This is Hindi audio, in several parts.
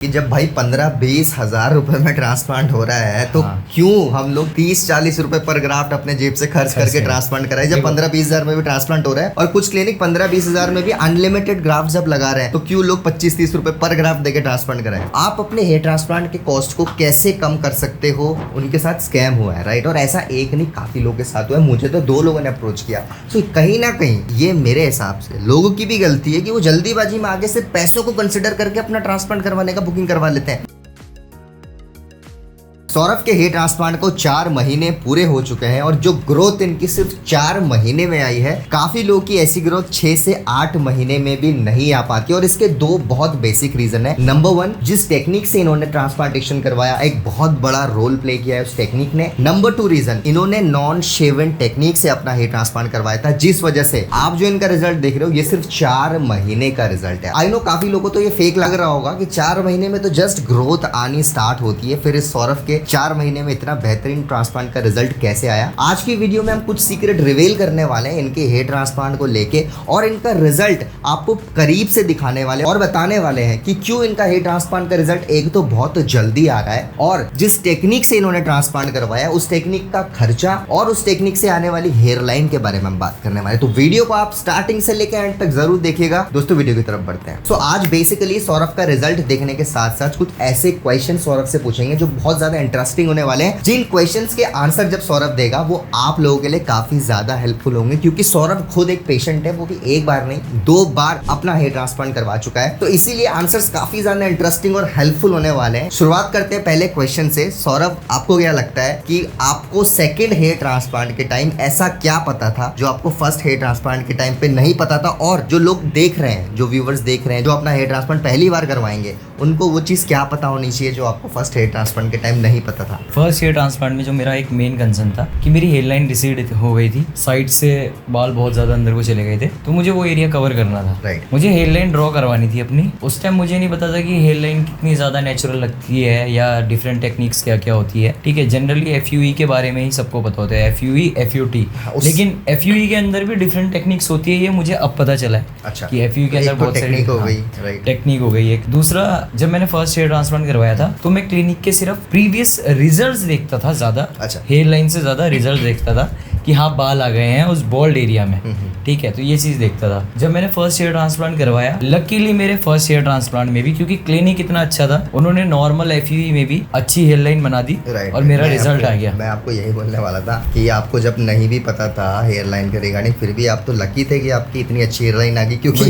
कि जब भाई 15-20 हजार रुपए में ट्रांसप्लांट हो रहा है तो क्यों हम लोग 30-40 रुपए पर ग्राफ्ट अपने जेब से खर्च करके ट्रांसप्लांट कराए जब 15-20 हजार में भी ट्रांसप्लांट हो रहा है। और कुछ क्लिनिक 15-20 हजार में भी अनलिमिटेड ग्राफ्ट जब लगा रहे हैं तो क्यों लोग 25-30 रुपए पर ग्राफ्ट देके ट्रांसप्लांट कराए। आप अपने हेयर ट्रांसप्लांट के कॉस्ट को कैसे कम कर सकते हो, उनके साथ स्कैम हुआ है, राइट। और ऐसा एक नहीं, काफी लोगों के साथ हुआ है। मुझे तो 2 लोगों ने अप्रोच किया। तो कहीं ना कहीं ये मेरे हिसाब से लोगों की भी गलती है कि वो जल्दीबाजी में आगे से पैसों को कंसिडर करके अपना ट्रांसप्लांट करवाने का बुकिंग करवा लेते हैं। सौरभ के हेयर ट्रांसप्लांट को 4 महीने पूरे हो चुके हैं और जो ग्रोथ इनकी सिर्फ 4 महीने में आई है। काफी लोगों की ऐसी ग्रोथ 6 से 8 महीने में भी नहीं आ पाती और इसके 2 बहुत बेसिक रीजन है। नंबर 1, जिस टेक्निक से इन्होंने ट्रांसप्लांटेशन करवाया एक बहुत बड़ा रोल प्ले किया है उस टेक्निक ने। नंबर 2 रीजन, इन्होंने नॉन शेवन टेक्निक से अपना हेयर ट्रांसप्लांट करवाया था, जिस वजह से आप जो इनका रिजल्ट देख रहे हो ये सिर्फ 4 महीने का रिजल्ट है। आई नो काफी लोगों को तो ये फेक लग रहा होगा कि 4 महीने में तो जस्ट ग्रोथ आनी स्टार्ट होती है, फिर इस सौरभ के 4 महीने में इतना बेहतरीन ट्रांसप्लांट का रिजल्ट कैसे आया। आज की वीडियो में हम कुछ सीक्रेट रिवील करने वाले हैं इनके हेयर ट्रांसप्लांट को लेके और इनका रिजल्ट आपको करीब से दिखाने वाले और बताने वाले हैं कि क्यों इनका हेयर ट्रांसप्लांट का रिजल्ट एक तो बहुत जल्दी आ रहा है और जिस टेक्निक से इन्होंने ट्रांसप्लांट करवाया उस टेक्निक का खर्चा और उस टेक्निक से आने वाली हेयर लाइन के बारे में हम बात करने वाले। तो वीडियो को आप स्टार्टिंग से लेकर एंड तक जरूर देखिएगा। दोस्तों वीडियो की तरफ बढ़ते हैं। आज बेसिकली सौरभ का रिजल्ट देखने के साथ साथ कुछ ऐसे क्वेश्चन सौरभ से पूछेंगे जो बहुत ज्यादा इंटरेस्टिंग होने वाले हैं। जिन क्वेश्चंस के आंसर जब सौरभ देगा वो आप लोगों के लिए काफी ज्यादा हेल्पफुल होंगे, क्योंकि सौरभ खुद एक पेशेंट है, वो भी एक बार नहीं 2 बार अपना हेयर ट्रांसप्लांट करवा चुका है। तो इसीलिए आंसर्स काफी ज्यादा इंटरेस्टिंग और हेल्पफुल होने वाले हैं। शुरुआत करते हैं पहले क्वेश्चन से। सौरभ, आपको क्या लगता है कि आपको सेकेंड हेयर ट्रांसप्लांट के टाइम ऐसा क्या पता था जो आपको फर्स्ट हेयर ट्रांसप्लांट के टाइम पे नहीं पता था? और जो लोग देख रहे हैं, जो व्यूवर्स देख रहे हैं, जो अपना हेयर ट्रांसप्लांट पहली बार करवाएंगे, उनको वो चीज क्या पता होनी चाहिए जो आपको फर्स्ट हेयर ट्रांसप्लांट के टाइम नहीं पता था? फर्स्ट हेयर ट्रांसप्लांट में जो मेरा एक मेन कंसर्न था कि मेरी हेयर लाइन रिसीड हो गई थी, साइड से बाल बहुत ज्यादा अंदर को चले गए थे, तो मुझे वो एरिया कवर करना था। राइट। मुझे हेयर लाइन ड्रॉ करवानी थी अपनी। उस टाइम मुझे नहीं पता था कि हेयर लाइन कितनी ज्यादा नेचुरल लगती है या डिफरेंट टेक्निक्स क्या क्या होती है। ठीक है, जनरली FUE के बारे में ही सबको पता होता है, FUE FUT, लेकिन FUE के अंदर भी डिफरेंट टेक्निक्स होती है, ये मुझे अब पता चला है। अच्छा, कि FUE के अंदर बहुत सारी टेक्निक हो गई। एक दूसरा, जब मैंने फर्स्ट हेयर ट्रांसप्लांट करवाया था तो मैं क्लिनिक के सिर्फ प्रीवियस रिजल्ट्स देखता था ज्यादा। अच्छा। हेयर लाइन से ज्यादा रिजल्ट देखता था कि हाँ बाल आ गए हैं उस बॉल्ड एरिया में। ठीक है, तो ये चीज देखता था। जब मैंने फर्स्ट हेयर ट्रांसप्लांट करवाया, लकीली मेरे फर्स्ट हेयर ट्रांसप्लांट में भी, क्योंकि क्लिनिक इतना अच्छा था, उन्होंने नॉर्मल FUE में भी अच्छी हेयर लाइन बना दी और मेरा रिजल्ट आ गया। मैं आपको यही बोलने वाला था कि आपको जब नहीं भी पता था हेयर लाइन के रिगार्डिंग, फिर भी आप तो लकी थे कि आपकी इतनी अच्छी हेयर लाइन आ गई, क्योंकि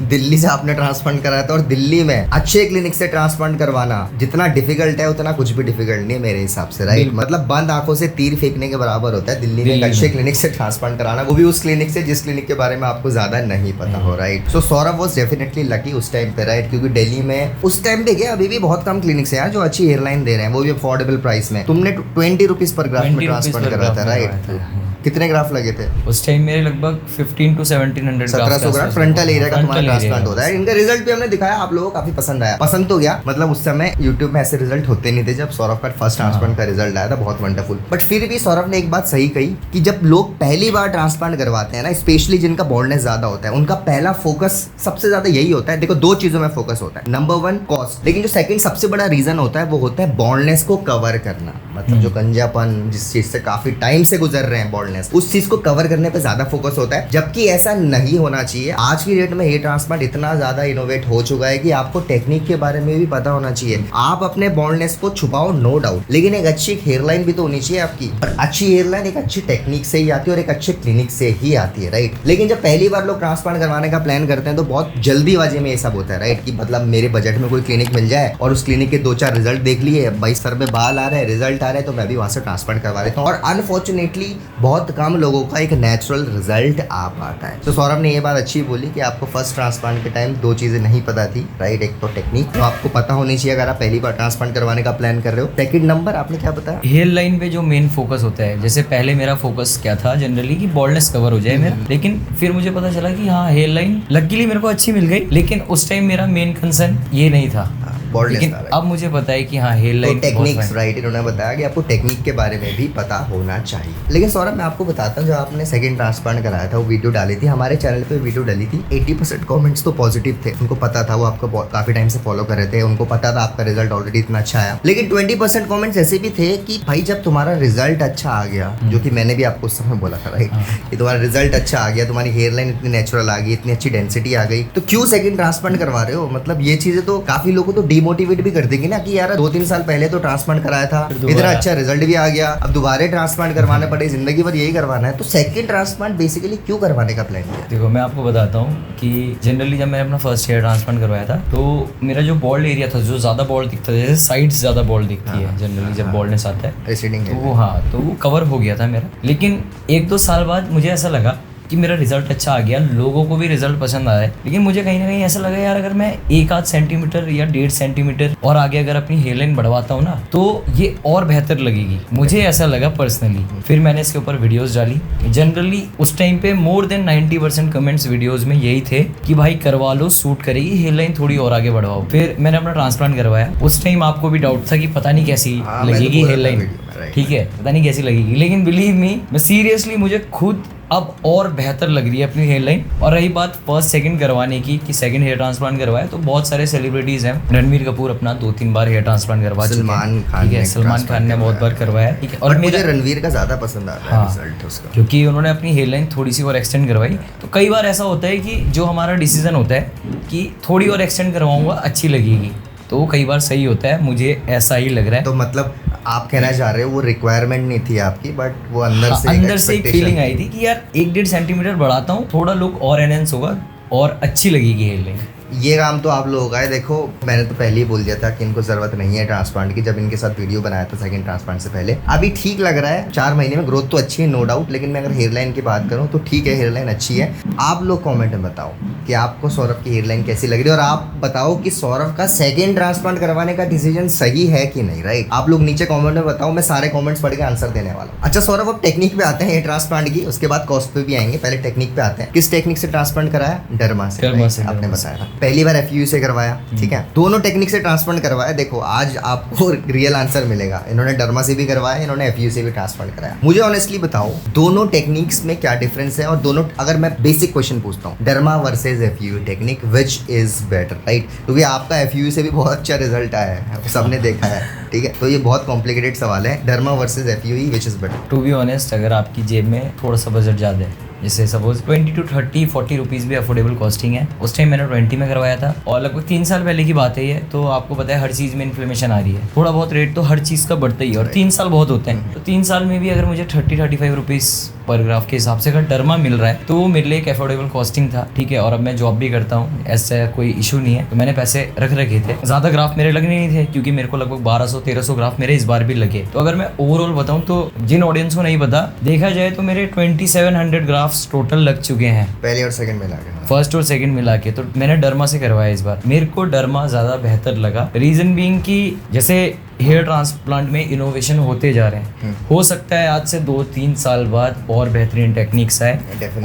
दिल्ली से आपने ट्रांसप्लांट कराया था और दिल्ली में अच्छे क्लिनिक से ट्रांसप्लांट करवाना जितना डिफिकल्ट है उतना कुछ भी डिफिकल्ट नहीं है मेरे हिसाब से, राइट। मतलब बंद आंखों से तीर फेंकने के बराबर होता है दिल्ली में अच्छे क्लिनिक से ट्रांसप्लांट कराना, वो भी उस क्लिनिक से जिस क्लिनिक के बारे में आपको ज्यादा नहीं पता हो, right. So Saurabh was definitely lucky उस टाइम पे, राइट, क्योंकि दिल्ली में उस टाइम पे क्या, अभी भी बहुत कम क्लिनिक्स हैं जो अच्छी हेयर लाइन दे रहे हैं, वो भी अफोर्डेबल प्राइस में। तुमने 20 रुपीज पर ग्राफ में ट्रांसप्लांट करा था, राइट। कितने ग्राफ लगे थे उस टाइम? मेरे लगभग 1500 to 1700 ग्राफ फ्रंटल एरिया का तुम्हारा ट्रांसप्लांट होता है। इनका रिजल्ट भी हमने दिखाया, आप लोगों को काफी पसंद आया। पसंद तो गया, मतलब उस समय यूट्यूब में ऐसे रिजल्ट होते नहीं थे। जब सौरभ का फर्स्ट ट्रांसप्लांट का रिजल्ट आया था, बहुत वंडरफुल। बट फिर भी सौरभ ने एक बात सही कही कि जब लोग पहली बार ट्रांसप्लांट करवाते हैं ना, स्पेशली जिनका बॉल्डनेस ज्यादा होता है, उनका पहला फोकस सबसे ज्यादा यही होता है। देखो, 2 चीजों में फोकस होता है। नंबर 1 कॉस्ट, लेकिन जो सेकंड सबसे बड़ा रीजन होता है वो होता है बॉल्डनेस को कवर करना। मतलब जो गंजापन, जिस चीज से काफी टाइम से गुजर रहे हैं बॉल्डनेस, उस चीज को कवर करने पे ज्यादा फोकस होता है, जबकि ऐसा नहीं होना चाहिए। आज की डेट में हेयर ट्रांसप्लांट इतना ज्यादा इनोवेट हो चुका है कि आपको टेक्निक के बारे में भी पता होना चाहिए। आप अपने बॉल्डनेस को छुपाओ, नो डाउट, लेकिन एक अच्छी हेयर लाइन भी तो होनी चाहिए आपकी। और अच्छी हेयर लाइन एक अच्छी टेक्निक से ही आती है और एक अच्छे क्लिनिक से ही आती है, राइट। लेकिन जब पहली बार लोग ट्रांसप्लांट करवाने का प्लान करते हैं तो बहुत जल्दीबाजी में ये सब होता है, राइट, कि मतलब मेरे बजट में कोई क्लिनिक मिल जाए और उस क्लिनिक के 2-4 रिजल्ट देख लिए, भाई सर में बाल आ रहे हैं, रिजल्ट आ रहे हैं, तो मैं भी वहां से ट्रांसप्लांट करवा लेता हूँ। और अनफॉर्चुनेटली बहुत कम लोगों का एक नेचुरल रिजल्ट आ पाता है। तो सौरभ ने ये बात अच्छी बोली कि आपको फर्स्ट ट्रांसप्लांट के टाइम 2 चीजें नहीं पता थी, राइट। एक तो टेक्निक, तो आपको पता होनी चाहिए अगर आप पहली बार ट्रांसप्लांट करवाने का प्लान कर रहे हो। सेकंड नंबर, आपने क्या बताया? हेयर लाइन पे जो मेन फोकस होता है, जैसे पहले मेरा फोकस क्या था जनरली कि बॉल्डनेस कवर हो जाए मेरा, लेकिन फिर मुझे पता चला कि हाँ हेयर लाइन लकीली मेरे को अच्छी मिल गई, लेकिन उस टाइम मेरा मेन कंसर्न ये नहीं था। बॉल्डनेस लेकिन था, right? अब मुझे पता है कि हाँ हेयर तो लाइन टेक्निक्स राइट, इन्होंने बताया कि आपको टेक्निक के बारे में भी पता होना चाहिए। लेकिन सौरभ मैं आपको बताता हूँ, जो आपने सेकंड ट्रांसप्लांट कराया था, वो वीडियो डाली थी हमारे चैनल पे, वीडियो डाली थी, 80% कमेंट्स तो पॉजिटिव थे, उनको पता था, वो आपको काफी टाइम से फॉलो कर रहे थे, उनको पता था आपका रिजल्ट ऑलरेडी इतना अच्छा आया। लेकिन 20% कमेंट्स ऐसे भी थे कि भाई जब तुम्हारा रिजल्ट अच्छा आ गया, जो कि मैंने भी आपको उस समय बोला था राइट, कि तुम्हारा रिजल्ट अच्छा आ गया, तुम्हारी हेयर लाइन इतनी नेचुरल आ गई, इतनी अच्छी डेंसिटी आ गई, तो क्यों सेकंड ट्रांसप्लांट करवा रहे हो? मतलब ये चीजें तो काफी लोगों को डिमोटिवेट भी कर देंगी ना, कि यार 2-3 साल पहले तो ट्रांसप्लांट कराया था, इतना अच्छा रिजल्ट भी आ गया, अब दोबारा ट्रांसप्लांट करवाना पड़े, जिंदगी भर यही करवाना है। तो सेकंड ट्रांसप्लांट बेसिकली क्यों करवाने का प्लान किया? देखो मैं आपको बताता हूँ कि जनरली जब मैंने अपना फर्स्ट हेयर ट्रांसप्लांट करवाया था, तो मेरा जो बॉल्ड एरिया था, जो ज़्यादा बॉल्ड दिखता था, जैसे साइड्स ज़्यादा बॉल्ड दिखती है जनरली जब बॉल्डनेस आता है, रिसीडिंग तो वो हाँ, तो वो कवर हो गया था मेरा। लेकिन 1-2 साल बाद मुझे ऐसा लगा कि मेरा रिजल्ट अच्छा आ गया, लोगों को भी रिजल्ट पसंद आया है, लेकिन मुझे कहीं ना कहीं ऐसा लगा यार अगर मैं 1-8 सेंटीमीटर या 1.5 सेंटीमीटर और आगे अगर अपनी हेयर लाइन बढ़वाता हूँ ना, तो ये और बेहतर लगेगी, मुझे ऐसा लगा पर्सनली। फिर मैंने इसके ऊपर वीडियोस डाली। जनरली उस टाइम पे मोर देन 90% कमेंट्स वीडियोस में यही थे कि भाई करवा लो, सूट करेगी, हेयर लाइन थोड़ी और आगे बढ़वाओ। फिर मैंने अपना ट्रांसप्लांट करवाया। उस टाइम आपको भी डाउट था कि पता नहीं कैसी लगेगी हेयर लाइन, ठीक है, पता नहीं कैसी लगेगी, लेकिन बिलीव मी, मैं सीरियसली मुझे खुद अब और बेहतर लग रही है अपनी हेयर लाइन। और रही बात फर्स्ट सेकंड करवाने की, कि सेकंड हेयर ट्रांसप्लांट करवाया, तो बहुत सारे सेलिब्रिटीज हैं। रणवीर कपूर अपना 2-3 बार हेयर ट्रांसप्लांट करवा चुके हैं, सलमान खान ने बहुत बार करवाया, ठीक है। और मुझे रणवीर का ज्यादा पसंद आता है रिजल्ट उसका, क्योंकि उन्होंने अपनी हेयर लाइन थोड़ी सी और एक्सटेंड करवाई। तो कई बार ऐसा होता है कि जो हमारा डिसीजन होता है कि थोड़ी और एक्सटेंड करवाऊंगा अच्छी लगेगी, तो वो कई बार सही होता है, मुझे ऐसा ही लग रहा है। तो मतलब आप कहना चाह रहे हो वो रिक्वायरमेंट नहीं थी आपकी, बट वो अंदर से एक फीलिंग आई थी कि यार 1-1.5 सेंटीमीटर बढ़ाता हूँ, थोड़ा लुक और एनहेंस होगा और अच्छी लगेगी हेयर लाइन। ये काम तो आप लोगों का है। देखो मैंने तो पहले ही बोल दिया था कि इनको जरूरत नहीं है ट्रांसप्लांट की, जब इनके साथ वीडियो बनाया था सेकंड ट्रांसप्लांट से पहले। अभी ठीक लग रहा है, 4 महीने में ग्रोथ तो अच्छी है नो डाउट, लेकिन मैं अगर हेयर लाइन की बात करूं तो ठीक है, हेयर लाइन अच्छी है। आप लोग कमेंट में बताओ कि आपको सौरभ की हेयर लाइन कैसी लग रही है, और आप बताओ कि सौरभ का सेकेंड ट्रांसप्लांट करवाने का डिसीजन सही है कि नहीं, राइट। आप लोग नीचे कॉमेंट में बताओ, मैं सारे कॉमेंट्स पढ़ के आंसर देने वाला हूँ। अच्छा सौरभ, अब टेक्निक पे आते हैं हेयर ट्रांसप्लांट की, उसके बाद कॉस्ट पे भी आएंगे, पहले टेक्निक पे आते हैं। किस टेक्निक से ट्रांसप्लांट कराया? डर्मा से आपने बताया, पहली बार FU से करवाया, ठीक है। दोनों टेक्निक से ट्रांसप्लांट करवाया। देखो आज आपको रियल आंसर मिलेगा, इन्होंने डर्मा से भी करवाया, इन्होंने FU से भी ट्रांसप्लांट कराया। मुझे ऑनेस्टली बताओ दोनों टेक्निक्स में क्या डिफरेंस है, और दोनों, अगर मैं बेसिक क्वेश्चन पूछता हूँ, derma versus FU technique, which is better, right. क्योंकि आपका FU से भी बहुत अच्छा रिजल्ट आया है, सबने देखा है, ठीक है। तो ये बहुत कॉम्प्लिकेटेड सवाल है, derma versus FU, which is better? To be honest, अगर आपकी जेब में थोड़ा सा बजट ज़्यादा है, जैसे सपोज 20 to 30-40 रुपीज़ भी अफोर्डेबल कॉस्टिंग है, उस टाइम मैंने 20 में करवाया था, और लगभग 3 साल पहले की बात है ये। तो आपको पता है हर चीज़ में इन्फ्लेमेशन आ रही है, थोड़ा बहुत रेट तो हर चीज़ का बढ़ता ही है, और 3 साल बहुत होते हैं। तो 3 साल में भी अगर मुझे 30-35 रुपीज़ पर ग्राफ के हिसाब से अगर डर्मा मिल रहा है, तो वो मेरे लिए एक अफोर्डेबल कॉस्टिंग था, ठीक है। और अब मैं जॉब भी करता हूँ, ऐसा कोई इशू नहीं है, तो मैंने पैसे रख रखे थे। ज़्यादा ग्राफ मेरे लगने नहीं थे, क्योंकि मेरे को लगभग 1200-1300 ग्राफ मेरे इस बार भी लगे। तो अगर मैं ओवरऑल बताऊँ, तो जिन ऑडियंस को नहीं पता, देखा जाए तो मेरे 2700 ग्राफ्स टोटल लग चुके हैं, पहले और सेकंड मिला के, फर्स्ट और सेकंड मिला के। तो मैंने डर्मा से करवाया इस बार, मेरे को डर्मा ज़्यादा बेहतर लगा। रीज़न बीइंग कि जैसे हेयर ट्रांसप्लांट में इनोवेशन होते जा रहे हैं, हो सकता है आज से 2-3 साल बाद और बेहतरीन टेक्निक्स आए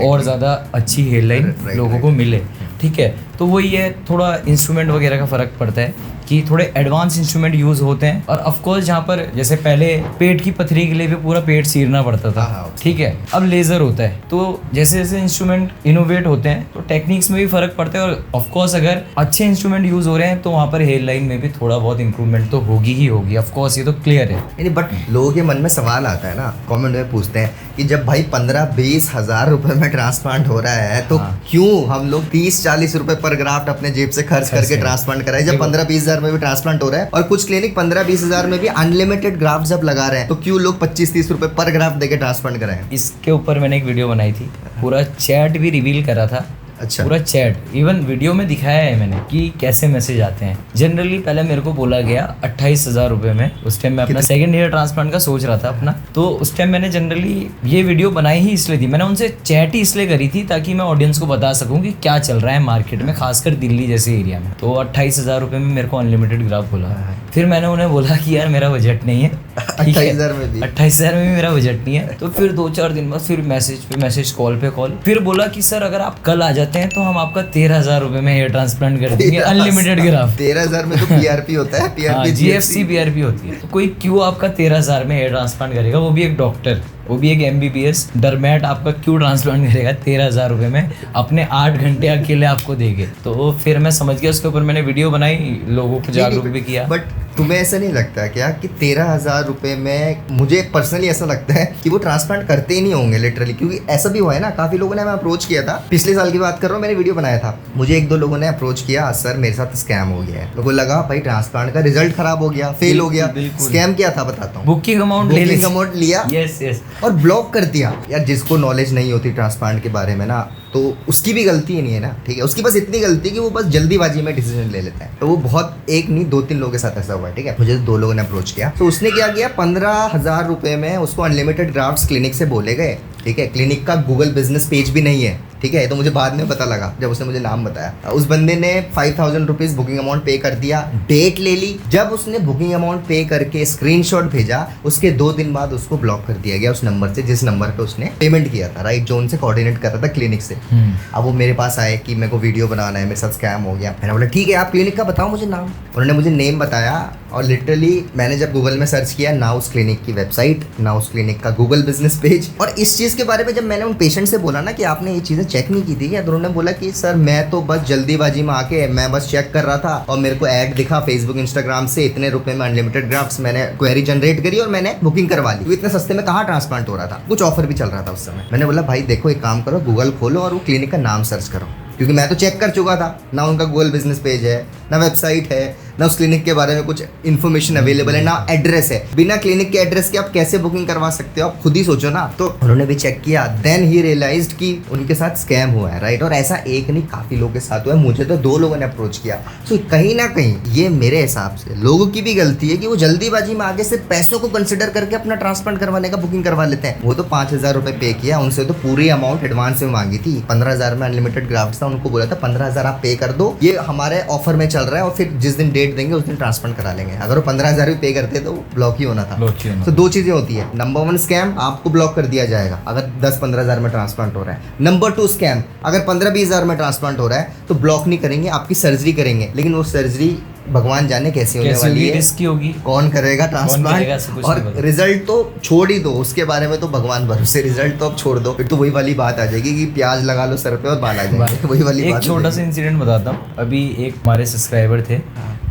और ज़्यादा अच्छी हेयर लाइन लोगों को मिले, ठीक है। तो वही है, थोड़ा इंस्ट्रूमेंट वगैरह का फ़र्क पड़ता है कि थोड़े एडवांस इंस्ट्रूमेंट यूज़ होते हैं। और ऑफ कोर्स जहाँ पर जैसे पहले पेट की पथरी के लिए भी पूरा पेट चीरना पड़ता था, ठीक है, अब लेज़र होता है। तो जैसे जैसे इंस्ट्रूमेंट इनोवेट होते हैं, तो टेक्निक्स में भी फ़र्क पड़ता है। और ऑफ कोर्स अगर अच्छे इंस्ट्रूमेंट यूज़ हो रहे हैं, तो वहाँ पर हेयर लाइन में भी थोड़ा बहुत इंप्रूवमेंट तो होगी ही होगी, ऑफ कोर्स, ये तो क्लियर है। नहीं, बट लोगों के मन में सवाल आता है ना, कमेंट में पूछते हैं कि जब भाई 15-20 हज़ार रुपए में ट्रांसप्लांट हो रहा है, तो क्यों हम लोग 30-40 रुपए पर ग्राफ्ट अपने जेब से खर्च करके ट्रांसप्लांट कराए, जब 15-20 हज़ार में भी ट्रांसप्लांट हो रहा है। और कुछ क्लिनिक 15-20 हज़ार में भी अनलिमिटेड ग्राफ्ट जब लगा रहे हैं, तो क्यों लोग 25-30 रुपए पर ग्राफ्ट देके ट्रांसप्लांट कराएं? इसके ऊपर मैंने एक वीडियो बनाई थी, पूरा चैट भी रिवील करा था। अच्छा, पूरा चैट, इवन वीडियो में दिखाया है मैंने कि कैसे मैसेज आते हैं। जनरली पहले मेरे को बोला गया 28,000 रुपये में, उस टाइम मैं अपना सेकंड ईयर ट्रांसप्लांट का सोच रहा था अपना। तो उस टाइम मैंने जनरली ये वीडियो बनाई ही इसलिए थी, मैंने उनसे चैट ही इसलिए करी थी ताकि मैं ऑडियंस को बता सकूँ कि क्या चल रहा है मार्केट में, खासकर दिल्ली जैसे एरिया में। तो 28,000 रुपये में मेरे को अनलिमिटेड ग्राफ बोला। फिर मैंने उन्हें बोला कि यार मेरा बजट नहीं है, 28,000 में भी 28,000 में भी मेरा बजट नहीं है। तो फिर 2-4 दिन बाद फिर मैसेज पे मैसेज, कॉल पे कॉल, फिर बोला कि सर अगर आप कल आ जाते हैं तो हम आपका 13,000 रुपए में हेयर ट्रांसप्लांट कर देंगे, अनलिमिटेड ग्राफ। 13,000 में तो पीआरपी होता है, पीआरपी जीएफसी पीआरपी होती है। तो कोई क्यों आपका 13,000 में हेयर ट्रांसप्लांट करेगा, वो भी एक डॉक्टर, वो भी एक एमबीबीएस डरमैट आपका क्यों ट्रांसप्लांट करेगा 13,000 रुपए में, अपने 8 घंटे अकेले आपको देंगे। तो फिर मैं समझ गया, उसके ऊपर मैंने वीडियो बनाई, लोगों को जागरूक भी किया। बट तुम्हें ऐसा नहीं लगता क्या कि 13,000 रुपए में, मुझे पर्सनली ऐसा लगता है कि वो ट्रांसप्लांट करते ही नहीं होंगे लिटरली, क्योंकि ऐसा भी हुआ है ना, काफी लोगों ने हमें अप्रोच किया था, पिछले साल की बात कर रहा हूँ, मैंने वीडियो बनाया था, मुझे 1-2 लोगों ने अप्रोच किया, सर मेरे साथ स्कैम हो गया है। लोगों को लगा भाई ट्रांसप्लांट का रिजल्ट खराब हो गया, फेल हो गया। स्कैम क्या था बताता हूँ, बुकिंग अमाउंट लिया, यस और ब्लॉक कर दिया। यार जिसको नॉलेज नहीं होती ट्रांसप्लांट के बारे में ना, तो उसकी भी गलती ही नहीं है ना, ठीक है, उसकी बस इतनी गलती कि वो बस जल्दीबाजी में डिसीजन ले लेता है। तो वो बहुत, एक नहीं 2-3 लोगों के साथ ऐसा हुआ है, ठीक है। मुझे 2 लोगों ने अप्रोच किया, तो उसने क्या किया, 15,000 रुपए में उसको अनलिमिटेड ग्राफ्ट्स क्लिनिक से बोले गए, ठीक है। क्लिनिक का गूगल बिजनेस पेज भी नहीं है, ठीक है। तो मुझे बाद में पता लगा जब उसने मुझे नाम बताया। उस बंदे ने 5,000 रुपीज बुकिंग अमाउंट पे कर दिया, डेट ले ली। जब उसने बुकिंग अमाउंट पे करके स्क्रीनशॉट भेजा, उसके 2 दिन बाद उसको ब्लॉक कर दिया गया उस नंबर से जिस नंबर पे उसने पेमेंट किया था, राइट, जो उनसे कोऑर्डिनेट कर रहा था क्लिनिक से। अब वो मेरे पास आए कि मेरे को वीडियो बनाना है, मेरे साथ स्कैम हो गया। मैंने बोला ठीक है, आप क्लिनिक का बताओ मुझे नाम। उन्होंने मुझे नेम बताया, और लिटरली मैंने जब गूगल में सर्च किया, ना उस क्लिनिक की वेबसाइट, ना उस क्लिनिक का गूगल बिजनेस पेज। और इस चीज़ के बारे में जब मैंने उन पेशेंट से बोला ना कि आपने ये चीज़ें चेक नहीं की थी क्या, तो उन्होंने बोला कि सर मैं तो बस जल्दीबाजी में आके मैं बस चेक कर रहा था, और मेरे को ऐड दिखा फेसबुक इंस्टाग्राम से, इतने रुपए में अनलिमिटेड ग्राफ्ट्स, मैंने क्वेरी जनरेट करी और मैंने बुकिंग करवा ली। इतने सस्ते में कहाँ ट्रांसप्लांट हो रहा था, कुछ ऑफर भी चल रहा था उस समय। मैंने बोला भाई देखो, एक काम करो, गूगल खोलो और वो क्लिनिक का नाम सर्च करो, क्योंकि मैं तो चेक कर चुका था, ना उनका गूगल बिजनेस पेज है, ना वेबसाइट है, ना उस क्लिनिक के बारे में कुछ इन्फॉर्मेशन अवेलेबल है, ना एड्रेस है। बिना क्लिनिक के एड्रेस के आप कैसे बुकिंग करवा सकते हो, आप खुद ही सोचो ना। तो उन्होंने भी चेक किया, देन ही रियलाइज्ड कि उनके साथ स्कैम हुआ है, राइट। और ऐसा एक नहीं, काफी लोगों के साथ हुआ है। मुझे तो 2 लोगों ने अप्रोच किया। तो कहीं ना कहीं ये मेरे हिसाब से लोगों की भी गलती है कि वो जल्दीबाजी में आगे से पैसों को कंसिडर करके अपना ट्रांसप्लांट करवाने का बुकिंग करवा लेते हैं। वो तो 5,000 रुपए पे किया, उनसे तो पूरी अमाउंट एडवांस में मांगी थी। 15,000 में अनलिमिटेड ग्राफ्ट था, उनको बोला था 15,000 आप पे कर दो, ये हमारे ऑफर में चल रहा है, और फिर जिस दिन डेट देंगे उस दिन ट्रांसप्लांट करा लेंगे। अगर वो 15,000 भी पे करते तो ब्लॉक ही होना था। तो 2 चीजें होती है, नंबर 1 स्कैम, आपको ब्लॉक कर दिया जाएगा अगर 10-15,000 में ट्रांसप्लांट हो रहा है। नंबर 2 स्कैम, अगर 15-20,000 में ट्रांसप्लांट हो रहा है तो ब्लॉक नहीं करेंगे, आपकी सर्जरी करेंगे, लेकिन वो सर्जरी भगवान जाने कैसी होने वाली है, रिस्की होगी, कौन करेगा ट्रांसप्लांट, और रिजल्ट तो छोड़ ही दो, उसके बारे में तो भगवान भरोसे, रिजल्ट तो अब छोड़ दो, फिर तो वही वाली बात आ जाएगी कि प्याज लगा लो सर पे और बाल आ जाएंगे, वही वाली बात। एक छोटा सा इंसिडेंट बताता हूँ। अभी एक हमारे सब्सक्राइबर थे,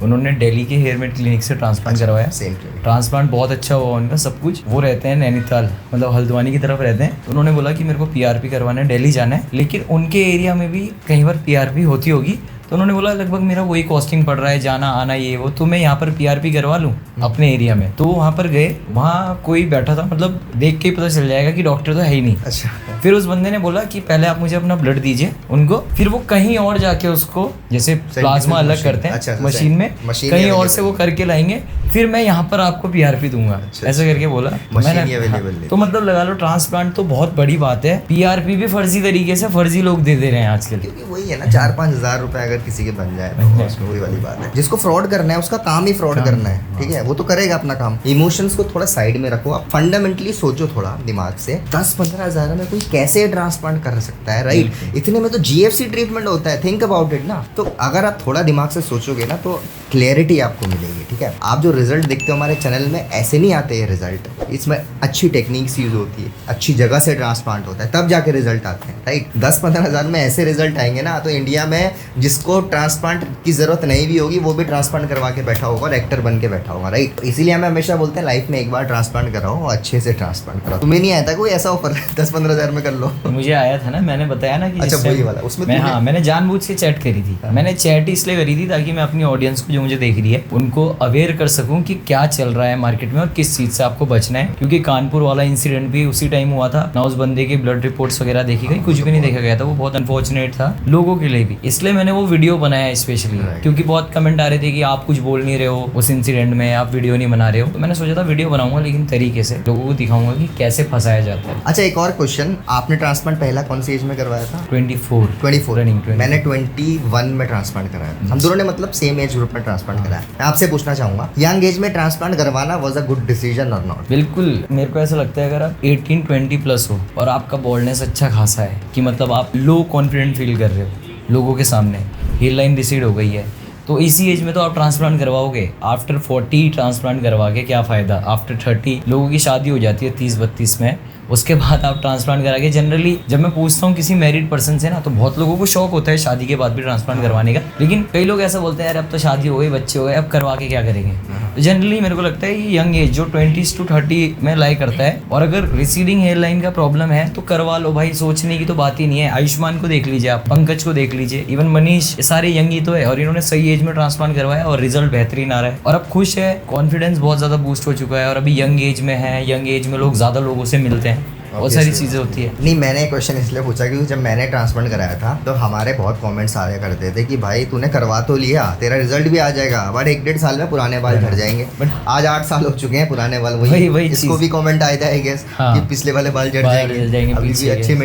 उन्होंने दिल्ली के हेयरमेट क्लिनिक से ट्रांसप्लांट करवाया। सेम ट्रांसप्लांट बहुत अच्छा हुआ उनका, सब कुछ। वो रहते हैं नैनीताल, मतलब हल्द्वानी की तरफ रहते हैं। तो उन्होंने बोला कि मेरे को पीआरपी करवाना है, दिल्ली जाना है, लेकिन उनके एरिया में भी कहीं बार पीआरपी होती होगी। तो उन्होंने बोला लगभग मेरा वही कॉस्टिंग पड़ रहा है, जाना आना ये वो, तो मैं यहाँ पर पीआरपी करवा लूँ अपने एरिया में। तो वहाँ पर गए, वहाँ कोई बैठा था, मतलब देख के ही पता चल जाएगा कि डॉक्टर तो है ही नहीं। अच्छा। फिर उस बंदे ने बोला कि पहले आप मुझे अपना ब्लड दीजिए उनको, फिर वो कहीं और जाके उसको, जैसे प्लाज्मा अलग करते हैं मशीन में, कहीं और से वो करके लाएंगे, फिर मैं यहाँ पर आपको पीआरपी दूंगा। ऐसा करके बोला। तो मतलब लगा लो, ट्रांसप्लांट तो बहुत बड़ी बात है, पीआरपी भी फर्जी तरीके से फर्जी लोग दे दे रहे हैं आजकल। क्योंकि वही है ना, 4-5 हज़ार रुपए अगर किसी के बन जाए तो उसमें वही वाली बात है। जिसको फ्रॉड करना है उसका काम ही फ्रॉड करना है, ठीक है, वो तो करेगा अपना काम। इमोशंस को थोड़ा साइड में रखो, आप फंडामेंटली सोचो थोड़ा दिमाग से। 10-15 हज़ार में कोई कैसे ट्रांसप्लांट कर सकता है, राइट। इतने में तो जीएफसी ट्रीटमेंट होता है, थिंक अबाउट इट ना। तो अगर आप थोड़ा दिमाग से सोचोगे ना तो क्लैरिटी आपको मिलेगी, ठीक है। आप जो रिजल्ट देखते हो हमारे चैनल में, ऐसे नहीं आते ये रिजल्ट, इसमें अच्छी टेक्निक्स यूज होती है, अच्छी जगह से ट्रांसप्लांट होता है, तब जाके रिजल्ट आते हैं, राइट। 10-15 हज़ार में ऐसे रिजल्ट आएंगे ना, तो इंडिया में जिसको ट्रांसप्लांट की जरूरत नहीं भी होगी वो भी ट्रांसप्लांट करवा के बैठा होगा और एक्टर बन के बैठा होगा, राइट। इसीलिए हमें हमेशा बोलते हैं लाइफ में एक बार ट्रांसप्लांट कराओ और अच्छे से ट्रांसप्लांट कराओ। तुम्हें नहीं आया था कोई ऐसा ऑफर 10-15 हज़ार में कर लो? मुझे आया था ना, मैंने बताया ना कि अच्छा वही वाला, उसमें हाँ, मैंने जानबूझ के चैट करी थी। मैंने चैट इसलिए करी थी ताकि मैं अपनी ऑडियंस को जो मुझे देख रही है उनको अवेयर कर सकूं कि क्या चल रहा है मार्केट में और किस चीज से आपको बचना है। क्योंकि कानपुर वाला इंसिडेंट भी उसी टाइम हुआ था ना, उस बंदे की ब्लड रिपोर्ट्स वगैरह देखी गई, कुछ भी नहीं देखा गया था। वो बहुत अनफॉर्चुनेट था लोगों के लिए भी, इसलिए मैंने वो वीडियो बनाया स्पेशली। क्योंकि बहुत कमेंट आ रहे थे कि आप कुछ बोल नहीं रहे हो उस इंसिडेंट में, आप वीडियो नहीं बना रहे हो। तो मैंने सोचा था वीडियो बनाऊंगा, लेकिन तरीके से लोगों को दिखाऊंगा कि कैसे फंसाया जाता है। अच्छा, एक और क्वेश्चन, आपने ट्रांसप्लांट पहला कौन सी एज में करवाया था? 24 रनिंग 20। मैंने 21 में ट्रांसप्लांट कराया था। हम दोनों ने मतलब सेम एज ग्रुप में ट्रांसप्लांट कराया। मैं आपसे पूछना चाहूंगा, यंग एज में ट्रांसप्लांट करवाना वाज अ गुड डिसीजन और नॉट? बिल्कुल, मेरे को ऐसा लगता है अगर आप 18-20 प्लस हो और आपका बॉल्डनेस अच्छा खासा है कि मतलब आप लो कॉन्फिडेंट फील कर रहे हो लोगों के सामने, हेयर लाइन रिसीड हो गई है, तो इसी एज में तो आप ट्रांसप्लांट करवाओगे। आफ्टर 40 ट्रांसप्लांट करवा के क्या फ़ायदा? आफ्टर 30 लोगों की शादी हो जाती है 30-32 में, उसके बाद आप ट्रांसप्लांट करा के। जनरली जब मैं पूछता हूँ किसी मैरिड पर्सन से ना, तो बहुत लोगों को शौक होता है शादी के बाद भी ट्रांसप्लांट करवाने का, लेकिन कई लोग ऐसा बोलते हैं यार अब तो शादी हो गई, बच्चे हो गए, अब करवा के क्या करेंगे। तो जनरली मेरे को लगता है कि यंग एज जो 20 to 30 में लाई करता है, और अगर रिसीडिंग हेयर लाइन का प्रॉब्लम है तो करवा लो भाई, सोचने की तो बात ही नहीं है। आयुष्मान को देख लीजिए आप, पंकज को देख लीजिए, इवन मनीष, ये सारे यंग ही तो है और इन्होंने सही एज में ट्रांसप्लांट करवाया और रिजल्ट बेहतरीन आ रहा है और अब खुश है, कॉन्फिडेंस बहुत ज़्यादा बूस्ट हो चुका है और अभी यंग एज में है। यंग एज में लोग ज़्यादा लोगों से मिलते हैं, बहुत सारी चीज़ें होती है। नहीं, मैंने क्वेश्चन इसलिए पूछा क्योंकि जब मैंने ट्रांसप्लांट कराया था तो हमारे बहुत कमेंट्स आया करते थे कि भाई तूने करवा तो लिया, तेरा रिजल्ट भी आ जाएगा, बट 1-1.5 साल में पुराने बाल झड़ जाएंगे। बट आज 8 साल हो चुके हैं, पुराने बाल वही इसको भी कमेंट आया था आई गेस कि पिछले वाले बाल झड़ जाएंगे, अभी भी अच्छे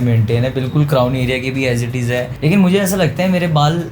मेंटेन है। बिल्कुल क्राउन एरिया के भी एज इट इज़ है, लेकिन मुझे ऐसा लगता है मेरे बाल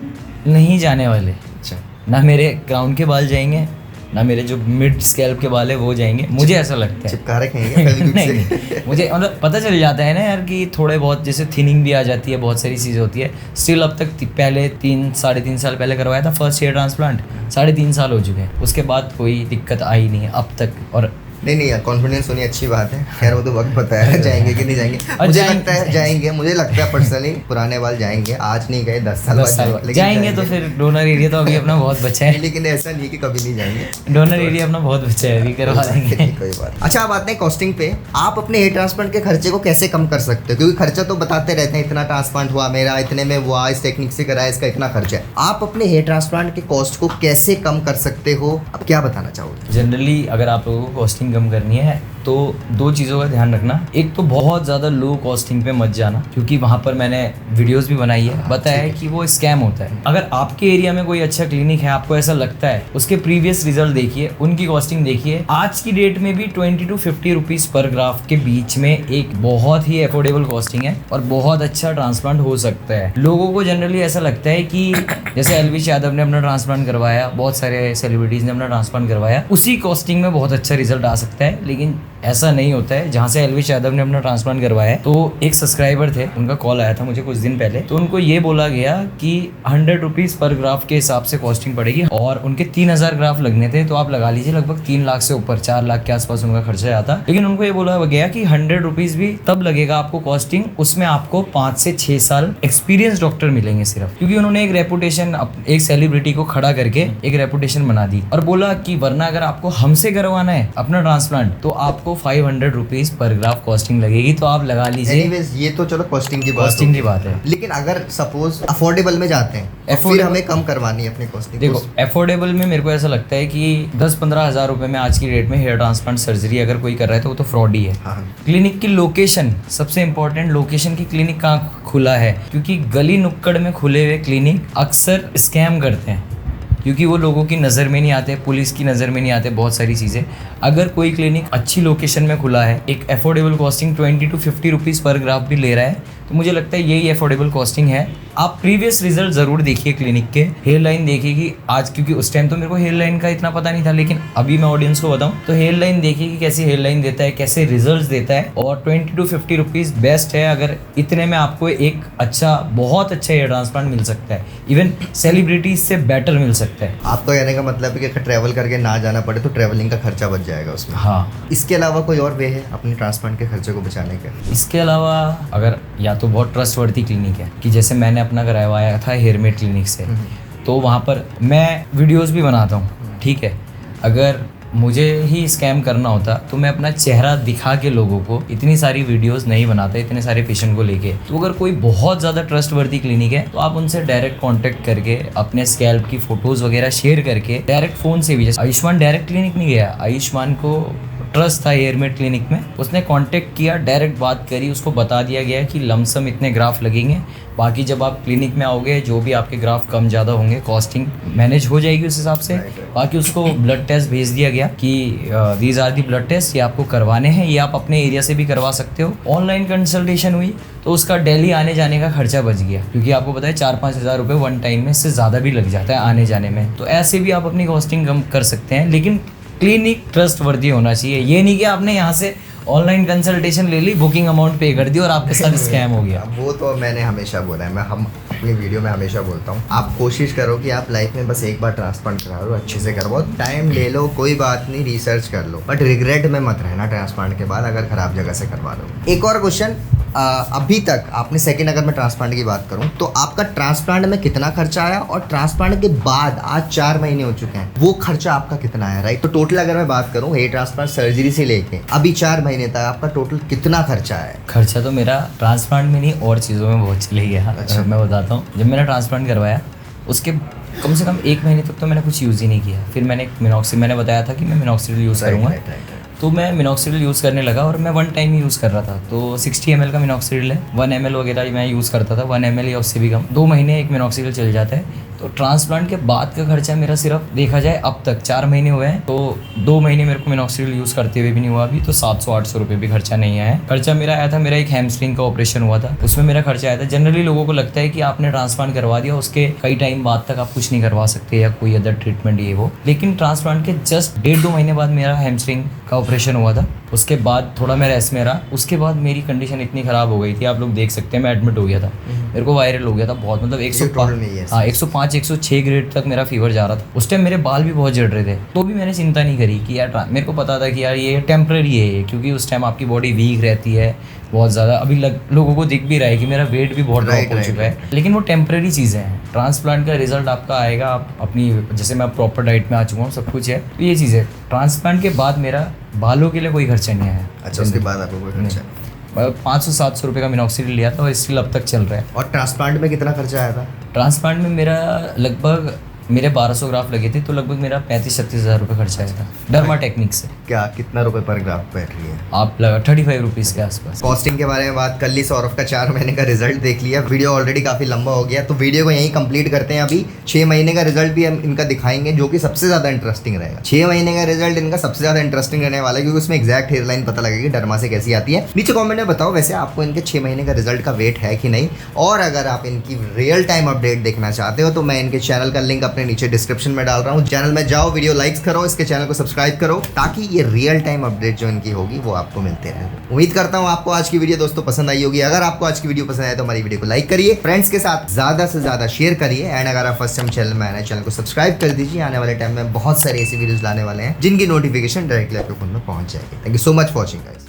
नहीं जाने वाले। अच्छा, ना मेरे क्राउन के बाल जाएंगे, ना मेरे जो मिड स्कैल्प के बाल है वो जाएंगे, मुझे ऐसा लगता है। चिपका रखेंगे नहीं, मुझे मतलब पता चल जाता है ना यार कि थोड़े बहुत जैसे थिनिंग भी आ जाती है, बहुत सारी चीज़ें होती है। स्टिल अब तक पहले 3-3.5 साल पहले करवाया था फर्स्ट हेयर ट्रांसप्लांट, 3.5 साल हो चुके हैं, उसके बाद कोई दिक्कत आई नहीं है अब तक। और नहीं यार, कॉन्फिडेंस होनी अच्छी बात है। खैर वो तो वक्त बताया है जाएंगे कि नहीं जाएंगे। मुझे लगता है जाएंगे, मुझे लगता है पर्सनली पुराने बाल जाएंगे, आज नहीं गए 10 साल बाद जाएंगे। तो फिर डोनर एरिया तो अभी अपना बहुत बचा है, लेकिन ऐसा नहीं कि कभी नहीं जाएंगे। डोनर एरिया अपना बहुत बचा है, अभी करवा देंगे, कोई बात। अच्छा, आप आते हैं कॉस्टिंग पे। आप अपने हेयर ट्रांसप्लांट के खर्चे को कैसे कम कर सकते हो? क्योंकि खर्चा तो बताते रहते हैं, इतना ट्रांसप्लांट हुआ मेरा, इतने में हुआ, इस टेक्निक से कराया, इसका इतना खर्चा है। आप अपने हेयर ट्रांसप्लांट के कॉस्ट को कैसे कम कर सकते हो? अब क्या बताना चाहोगे? जनरली अगर आप लोगों को कॉस्टिंग कम करनी है तो 2 चीज़ों का ध्यान रखना। एक तो बहुत ज़्यादा लो कॉस्टिंग पे मत जाना, क्योंकि वहाँ पर मैंने वीडियोस भी बनाई है, बताया है कि वो स्कैम होता है। अगर आपके एरिया में कोई अच्छा क्लिनिक है, आपको ऐसा लगता है, उसके प्रीवियस रिजल्ट देखिए, उनकी कॉस्टिंग देखिए। आज की डेट में भी 20 to 50 रुपीज़ पर ग्राफ के बीच में एक बहुत ही अफोर्डेबल कॉस्टिंग है और बहुत अच्छा ट्रांसप्लांट हो सकता है। लोगों को जनरली ऐसा लगता है कि जैसे एलविश यादव ने अपना ट्रांसप्लांट करवाया, बहुत सारे सेलिब्रिटीज़ ने अपना ट्रांसप्लांट करवाया, उसी कॉस्टिंग में बहुत अच्छा रिजल्ट आ सकता है, लेकिन ऐसा नहीं होता है। जहाँ से एलविश यादव ने अपना ट्रांसप्लांट करवाया है, तो एक सब्सक्राइबर थे, उनका कॉल आया था मुझे कुछ दिन पहले, तो उनको ये बोला गया कि 100 रुपीज़ पर ग्राफ के हिसाब से कॉस्टिंग पड़ेगी और उनके 3000 ग्राफ लगने थे, तो आप लगा लीजिए लगभग 3 लाख से ऊपर, 4 लाख के आसपास उनका खर्चा आता। लेकिन उनको ये बोला गया कि 100 रुपीज़ भी तब लगेगा आपको कॉस्टिंग, उसमें आपको 5 से 6 साल एक्सपीरियंस डॉक्टर मिलेंगे सिर्फ, क्योंकि उन्होंने एक रेपुटेशन, एक सेलिब्रिटी को खड़ा करके एक रेपुटेशन बना दी और बोला कि वरना अगर आपको हमसे करवाना है अपना ट्रांसप्लांट तो आपको 500 रुपीज़ पर ग्राफ कॉस्टिंग लगेगी, तो आप लगा लीजिए। एनीवेज, ये तो चलो कॉस्टिंग की बात है, लेकिन अगर सपोज अफोर्डेबल में जाते हैं, फिर हमें कम करवानी है अपनी कॉस्टिंग। देखो, अफोर्डेबल में मेरे को ऐसा लगता है कि 10-15 हज़ार रुपए में आज की डेट में हेयर ट्रांसप्लांट सर्जरी अगर कोई कर रहा है तो वो तो फ्रॉड ही है। क्लिनिक की लोकेशन, सबसे इंपॉर्टेंट, लोकेशन की क्लिनिक कहाँ खुला है, क्योंकि गली नुक्कड़ में खुले हुए क्लिनिक अक्सर स्कैम करते हैं, क्योंकि वो लोगों की नज़र में नहीं आते, पुलिस की नज़र में नहीं आते, बहुत सारी चीज़ें। अगर कोई क्लिनिक अच्छी लोकेशन में खुला है, एक अफोर्डेबल कॉस्टिंग 20 to 50 रुपीज़ पर ग्राफ भी ले रहा है, तो मुझे लगता है यही अफोर्डेबल कॉस्टिंग है। आप प्रीवियस रिजल्ट ज़रूर देखिए क्लिनिक के, हेयर लाइन देखिए कि आज, क्योंकि उस टाइम तो मेरे को हेयर लाइन का इतना पता नहीं था, लेकिन अभी मैं ऑडियंस को बताऊं तो हेयर लाइन देखिए कि कैसी हेयर लाइन देता है, कैसे रिजल्ट्स देता है, और 20 to 50 रुपीज़ बेस्ट है। अगर इतने में आपको एक अच्छा, बहुत अच्छा हेयर ट्रांसप्लांट मिल सकता है, इवन सेलिब्रिटीज से बेटर मिल सकता है। आपको कहने का मतलब है कि अगर ट्रैवल करके ना जाना पड़े तो ट्रैवलिंग का खर्चा बच जाएगा उसमें। हाँ, इसके अलावा कोई और वे है अपने ट्रांसप्लांट के खर्चे को बचाने के? इसके अलावा अगर या तो बहुत ट्रस्टवर्दी क्लिनिक है, कि जैसे मैंने अपना करवाया था हेयरमेड क्लिनिक से, तो वहाँ पर मैं वीडियोस भी बनाता हूँ, ठीक है। अगर मुझे ही स्कैम करना होता तो मैं अपना चेहरा दिखा के लोगों को इतनी सारी वीडियोस नहीं बनाता, इतने सारे पेशेंट को लेके। तो अगर कोई बहुत ज़्यादा ट्रस्टवर्दी क्लिनिक है तो आप उनसे डायरेक्ट कांटेक्ट करके अपने स्कैल्प की फ़ोटोज़ वगैरह शेयर करके, डायरेक्ट फ़ोन से भी, जैसे आयुष्मान डायरेक्ट क्लिनिक नहीं गया, आयुष्मान को ट्रस्ट था हेयरमेट क्लिनिक में, उसने कांटेक्ट किया, डायरेक्ट बात करी, उसको बता दिया गया कि लमसम इतने ग्राफ लगेंगे, बाकी जब आप क्लिनिक में आओगे जो भी आपके ग्राफ कम ज़्यादा होंगे कॉस्टिंग मैनेज हो जाएगी उस हिसाब से। बाकी उसको ब्लड टेस्ट भेज दिया गया कि these are the blood test, ये आपको करवाने हैं, ये आप अपने एरिया से भी करवा सकते हो। ऑनलाइन कंसल्टेशन हुई तो उसका दिल्ली आने जाने का खर्चा बच गया, क्योंकि आपको पता है 4-5 हज़ार रुपये वन टाइम में, इससे ज़्यादा भी लग जाता है आने जाने में। तो ऐसे भी आप अपनी कॉस्टिंग कम कर सकते हैं, लेकिन क्लिनिक ट्रस्ट वर्दी होना चाहिए। ये नहीं कि आपने यहाँ से ऑनलाइन कंसल्टेशन ले ली, बुकिंग अमाउंट पे कर दी और आपके साथ स्कैम हो गया। वो तो मैंने हमेशा बोला है, हम अपनी वीडियो में हमेशा बोलता हूँ, आप कोशिश करो कि आप लाइफ में बस एक बार ट्रांसप्लांट करा लो, अच्छे से करवाओ, टाइम ले लो, कोई बात नहीं, रिसर्च कर लो, बट रिग्रेट में मत रहना ट्रांसप्लांट के बाद अगर खराब जगह से करवा लो। एक और क्वेश्चन, अभी तक आपने सेकंड, अगर मैं ट्रांसप्लांट की बात करूं तो आपका ट्रांसप्लांट में कितना खर्चा आया, और ट्रांसप्लांट के बाद आज 4 महीने हो चुके हैं, वो खर्चा आपका कितना आया, राइट? तो टोटल अगर मैं बात करूं हेयर ट्रांसप्लांट सर्जरी से लेके अभी 4 महीने तक आपका टोटल कितना खर्चा आया? खर्चा तो मेरा ट्रांसप्लांट में नहीं और चीज़ों में बहुत चले गया। अच्छा। मैं बताता हूँ, जब मैंने ट्रांसप्लांट करवाया उसके कम से कम 1 महीने तक तो मैंने कुछ यूज़ ही नहीं किया। फिर मैंने मिनॉक्सिडिल, मैंने बताया था कि मैं मिनॉक्सिडिल यूज़ करूँगा, तो मैं मिनॉक्सिडिल यूज़ करने लगा और मैं 1 टाइम ही यूज़ कर रहा था। तो 60 ml का मिनॉक्सिडिल है, 1 ml वगैरह मैं यूज़ करता था, 1 ml या उससे भी कम, 2 महीने एक मिनॉक्सिडिल चल जाता है। तो ट्रांसप्लांट के बाद का खर्चा मेरा सिर्फ देखा जाए अब तक 4 महीने हुए हैं, तो 2 महीने मेरे को मिनॉक्सिडिल यूज़ करते हुए भी नहीं हुआ अभी, तो 700-800 रुपये भी खर्चा नहीं आया है। खर्चा मेरा आया था, मेरा एक हैमस्ट्रिंग का ऑपरेशन हुआ था, उसमें मेरा खर्चा आया था। जनरली लोगों को लगता है कि आपने ट्रांसप्लांट करवा दिया, उसके कई टाइम बाद तक आप कुछ नहीं करवा सकते या कोई अदर ट्रीटमेंट ये वो, लेकिन ट्रांसप्लांट के जस्ट 1.5-2 महीने बाद मेरा हैमस्ट्रिंग का ऑपरेशन हुआ था। उसके बाद थोड़ा मैं रेस्ट में रहा, उसके बाद मेरी कंडीशन इतनी ख़राब हो गई थी, आप लोग देख सकते हैं, मैं एडमिट हो गया था, मेरे को वायरल हो गया था बहुत, मतलब 105-106 ग्रेड तक मेरा फीवर जा रहा था। उस टाइम मेरे बाल भी बहुत झड़ रहे थे, तो भी मैंने चिंता नहीं करी कि यार, मेरे को पता था कि यार ये टेम्प्रेरी है, क्योंकि उस टाइम आपकी बॉडी वीक रहती है बहुत ज़्यादा। अभी लोगों को दिख भी रहा है कि मेरा वेट भी बहुत ड्रॉप हो चुका है, लेकिन वो टेम्प्रेरी चीज़ें हैं। ट्रांसप्लांट का रिजल्ट आपका आएगा, आप अपनी, जैसे मैं प्रॉपर डाइट में आ चुका हूँ, सब कुछ है, तो ये चीज़ है। ट्रांसप्लांट के बाद मेरा बालों के लिए कोई खर्चा नहीं आया। अच्छा, उसके बाद आपको कोई खर्चा? 500-700 रुपये का मिनॉक्सिडिल लिया था और स्टिल अब तक चल रहा है। और ट्रांसप्लांट में कितना खर्चा आया था? ट्रांसप्लांट में मेरा लगभग, मेरे 1200 ग्राफ लगे थे, तो लगभग मेरा 35-36 हज़ार रुपये खर्चा आया था डर्मा टेक्निक से। क्या कितना रुपए पर ग्राफ बैठ रही है? आप लगा 35 रुपीज़ के आसपास। कॉस्टिंग के बारे में बात कर ली, सौरभ का 4 महीने का रिजल्ट देख लिया, वीडियो ऑलरेडी काफ़ी लंबा हो गया, तो वीडियो को यहीं कंप्लीट करते हैं। अभी 6 महीने का रिजल्ट भी हम इनका दिखाएंगे, जो कि सबसे ज़्यादा इंटरेस्टिंग रहेगा। 6 महीने का रिजल्ट इनका सबसे ज़्यादा इंटरेस्टिंग रहने वाला है, क्योंकि उसमें एक्जैक्ट हेयरलाइन पता लगेगी डर्मा से कैसी आती है। नीचे कॉमेंट में बताओ वैसे आपको इनके 6 महीने का रिजल्ट का वेट है कि नहीं, और अगर आप इनकी रियल टाइम अपडेट देखना चाहते हो तो मैं इनके चैनल का लिंक अपने नीचे डिस्क्रिप्शन में डाल रहा हूँ। चैनल में जाओ, वीडियो लाइक्स करो, इसके चैनल को सब्सक्राइब करो, ताकि ये रियल टाइम अपडेट जो इनकी होगी वो आपको मिलते रहे। उम्मीद करता हूँ आपको आज की वीडियो दोस्तों पसंद आई होगी। अगर आपको आज की वीडियो पसंद आए तो हमारी वीडियो को लाइक करिए, फ्रेंड्स के साथ ज्यादा से ज्यादा शेयर करिए, एंड अगर आप फर्स्ट टाइम चैनल में आए हैं, चैनल को सब्सक्राइब कर दीजिए। आने वाले टाइम में बहुत सारे ऐसी वीडियोस लाने वाले हैं जिनकी नोटिफिकेशन डायरेक्टली आपके फोन में पहुंच जाएगी। Thank you so much for watching guys.